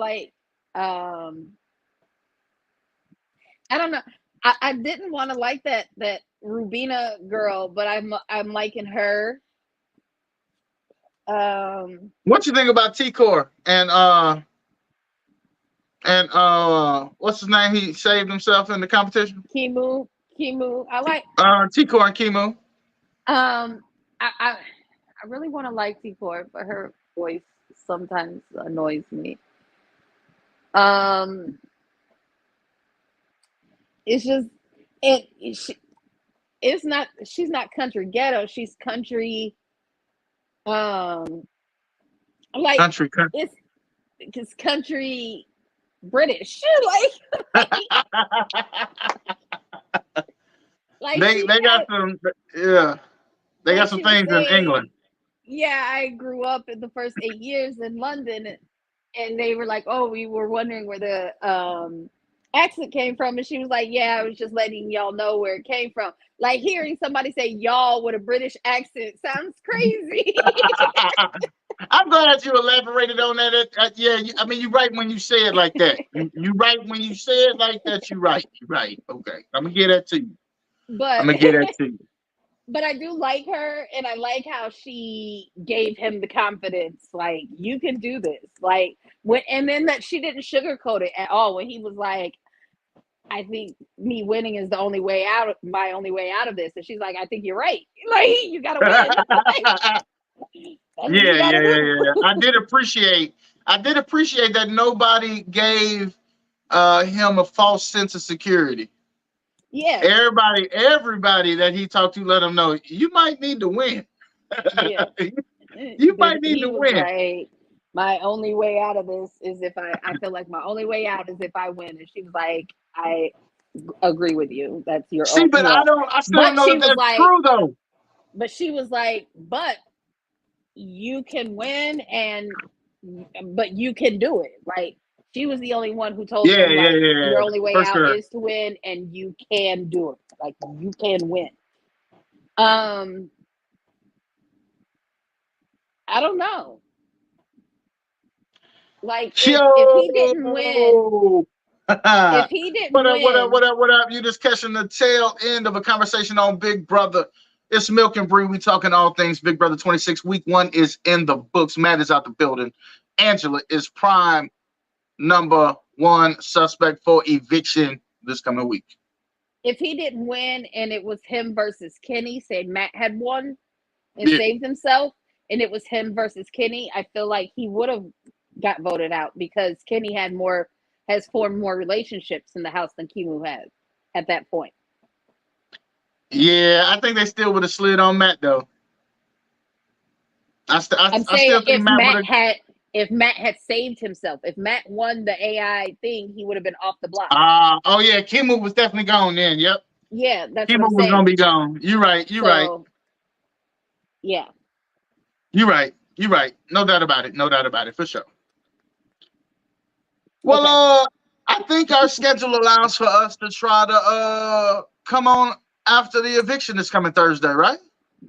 Speaker 3: don't know. I didn't want to like that Rubina girl, but I'm liking her. Um,
Speaker 2: What you think about T-Core and what's his name? He saved himself in the competition.
Speaker 3: Kimu. I like.
Speaker 2: T-Core and Kimu.
Speaker 3: Um, I really want to like T4, but her voice sometimes annoys me. Um, it's just it. it's not. She's not country ghetto. She's country. Like
Speaker 2: Country.
Speaker 3: it's country British. Like
Speaker 2: They got some, yeah. They got some things in England.
Speaker 3: Yeah, I grew up in the first 8 years in London, and they were like, "Oh, we were wondering where the accent came from," and she was like, "Yeah, I was just letting y'all know where it came from." Like hearing somebody say "y'all" with a British accent sounds crazy.
Speaker 2: I'm glad you elaborated on that. Yeah, I mean, you're right when you say it like that. You right when you say it like that. You're right. You're right. Okay, I'm gonna get that to you.
Speaker 3: But
Speaker 2: I'm gonna get that to you.
Speaker 3: but I do like her, and I like how she gave him the confidence. Like, you can do this. Like and then that she didn't sugarcoat it at all when he was like, "I think me winning is the only way out. My only way out of this." And she's like, "I think you're right. Like, you gotta win."
Speaker 2: Yeah. I did appreciate that nobody gave him a false sense of security.
Speaker 3: Yeah.
Speaker 2: Everybody that he talked to let him know you might need to win.
Speaker 3: Yeah.
Speaker 2: You might need to win.
Speaker 3: Like, my only way out of this is if I feel like my only way out is if I win. And she was like, "I agree with you. That's your
Speaker 2: See,
Speaker 3: own."
Speaker 2: but I still don't know if that's true though.
Speaker 3: But she was like, "But you can win, but you can do it." Like, she was the only one who told him, like, your only way out is to win, and you can do it. Like, you can win. I don't know. Like, if he didn't win,
Speaker 2: What up? You just catching the tail end of a conversation on Big Brother. It's Milk and Bree. We talking all things Big Brother 26. Week 1 is in the books. Matt is out the building. Angela is prime number 1 suspect for eviction this coming week.
Speaker 3: If he didn't win and it was him versus Kenny, say Matt had won and saved himself, and it was him versus Kenny, I feel like he would have got voted out because Kenny has formed more relationships in the house than Kimu has at that point.
Speaker 2: Yeah, I think they still would have slid on Matt though.
Speaker 3: I'm saying if Matt had saved himself, if Matt won the AI thing, he would have been off the block.
Speaker 2: Oh yeah, Kimu was definitely gone then. Yep.
Speaker 3: Yeah, that's
Speaker 2: Kimu
Speaker 3: what I'm
Speaker 2: was
Speaker 3: saying.
Speaker 2: gonna be gone. You're right.
Speaker 3: Yeah.
Speaker 2: You're right. No doubt about it, for sure. Well, I think our schedule allows for us to try to come on after the eviction is coming Thursday, right?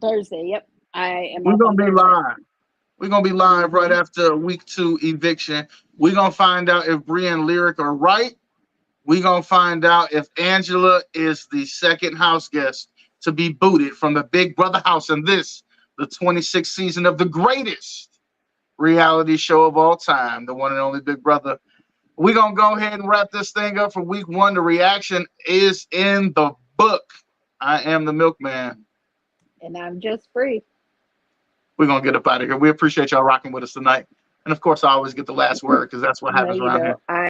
Speaker 3: Thursday, yep.
Speaker 2: We're gonna be live. We're gonna be live right after week 2 eviction. We're gonna find out if Bree and Lyric are right. We're gonna find out if Angela is the second house guest to be booted from the Big Brother house in this, the 26th season of the greatest reality show of all time, the one and only Big Brother. We're going to go ahead and wrap this thing up for week 1. The reaction is in the book. I am the Milkman.
Speaker 3: And I'm just Free.
Speaker 2: We're going to get up out of here. We appreciate y'all rocking with us tonight. And, of course, I always get the last word because that's what happens around here.